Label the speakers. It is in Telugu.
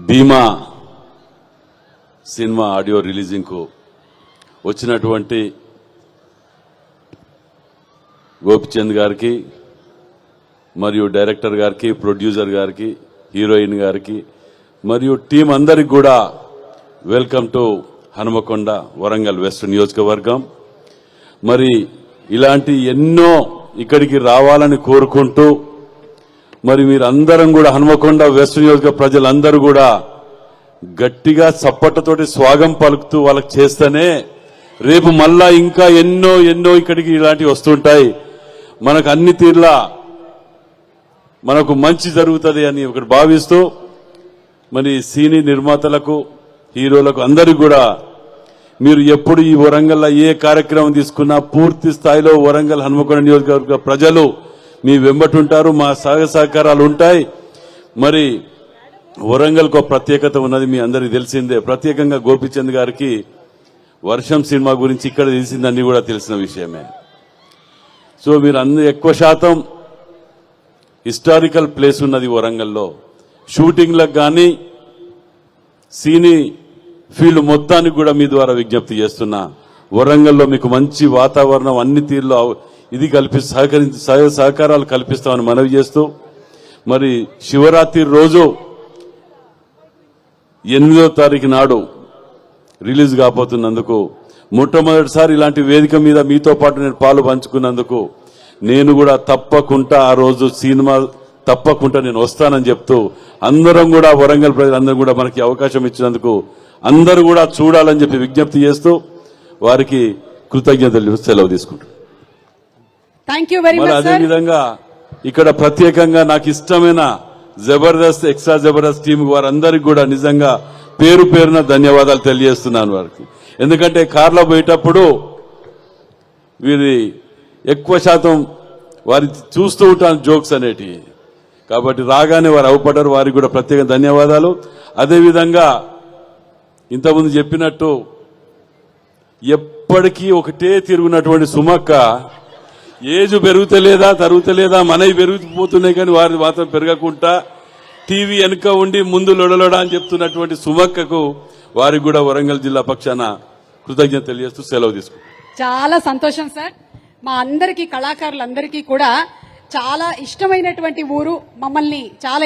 Speaker 1: భీమా సినిమా ఆడియో రిలీజింగ్ కు వచ్చినటువంటి గోపిచంద్ గారికి మరియు డైరెక్టర్ గారికి ప్రొడ్యూసర్ గారికి హీరోయిన్ గారికి మరియు టీం అందరికి కూడా welcome to Hanumakonda Warangal west నియోజకవర్గం. మరి ఇలాంటి ఎన్నో ఇక్కడికి రావాలని కోరుకుంటూ మరి మీరందరం కూడా హనుమకొండ వెస్ట్ నియోజక ప్రజలందరూ కూడా గట్టిగా చప్పట్లతోటి స్వాగతం పలుకుతూ వాళ్ళకి చేస్తేనే రేపు మళ్ళా ఇంకా ఎన్నో ఎన్నో ఇక్కడికి ఇలాంటివి వస్తుంటాయి. మనకు అన్ని తీర్లా మనకు మంచి జరుగుతుంది అని ఒకటి భావిస్తూ మరి సినీ నిర్మాతలకు హీరోలకు అందరికీ కూడా మీరు ఎప్పుడు ఈ వరంగల్లో ఏ కార్యక్రమం తీసుకున్నా పూర్తి స్థాయిలో వరంగల్ హనుమకొండ నియోజకవర్గ ప్రజలు మీ వెంబటుంటారు. మా సహకారాలు ఉంటాయి. మరి వరంగల్కు ఒక ప్రత్యేకత ఉన్నది, మీ అందరికీ తెలిసిందే. ప్రత్యేకంగా గోపిచంద్ గారికి వర్షం సినిమా గురించి ఇక్కడ తెలిసిందని కూడా తెలిసిన విషయమే. సో మీరు అందరూ ఎక్కువ శాతం హిస్టారికల్ ప్లేస్ ఉన్నది వరంగల్లో. షూటింగ్లకు కానీ సినీ ఫీల్డ్ మొత్తానికి కూడా మీ ద్వారా విజ్ఞప్తి చేస్తున్నా. వరంగల్లో మీకు మంచి వాతావరణం అన్ని తీరులో ఇది సహకారాలు కల్పిస్తామని మనవి చేస్తూ మరి శివరాత్రి రోజు 8వ తారీఖు నాడు రిలీజ్ కాబోతున్నందుకు మొట్టమొదటిసారి ఇలాంటి వేదిక మీద మీతో పాటు నేను పాలు పంచుకున్నందుకు నేను కూడా తప్పకుండా ఆ రోజు సినిమా తప్పకుండా నేను వస్తానని చెప్తూ అందరం కూడా వరంగల్ ప్రజలందరూ కూడా మనకి అవకాశం ఇచ్చినందుకు అందరూ కూడా చూడాలని చెప్పి విజ్ఞప్తి చేస్తూ వారికి కృతజ్ఞతలు సెలవు తీసుకుంటాను. అదేవిధంగా ఇక్కడ ప్రత్యేకంగా నాకు ఇష్టమైన జబర్దస్త్ ఎక్స్ట్రా జబర్దస్త్ టీం వారందరికీ కూడా నిజంగా పేరు పేరున ధన్యవాదాలు తెలియజేస్తున్నాను వారికి. ఎందుకంటే కార్లో పోయేటప్పుడు వీరి ఎక్కువ శాతం వారి చూస్తూ ఉంటాను జోక్స్ అనేటివి, కాబట్టి రాగానే వారు అవపడ్డారు. వారికి కూడా ప్రత్యేక ధన్యవాదాలు. అదేవిధంగా ఇంతకుముందు చెప్పినట్టు ఎప్పటికీ ఒకటే తిరుగునటువంటి సుమక్క ఏజ్ పెరుగుతలేదా తరుగుతలేదా మనవి పెరిగిపోతున్నాయి కానీ వారి మాత్రం పెరగకుండా టీవీ వెనుక ఉండి ముందు లొడలొడ అని చెప్తున్నటువంటి సుమక్కకు వారికి కూడా వరంగల్ జిల్లా పక్షాన కృతజ్ఞత తెలియజేస్తూ సెలవు తీసుకుంటాం.
Speaker 2: చాలా సంతోషం సార్. మా అందరికీ కళాకారులందరికీ కూడా చాలా ఇష్టమైనటువంటి ఊరు, మమ్మల్ని చాలా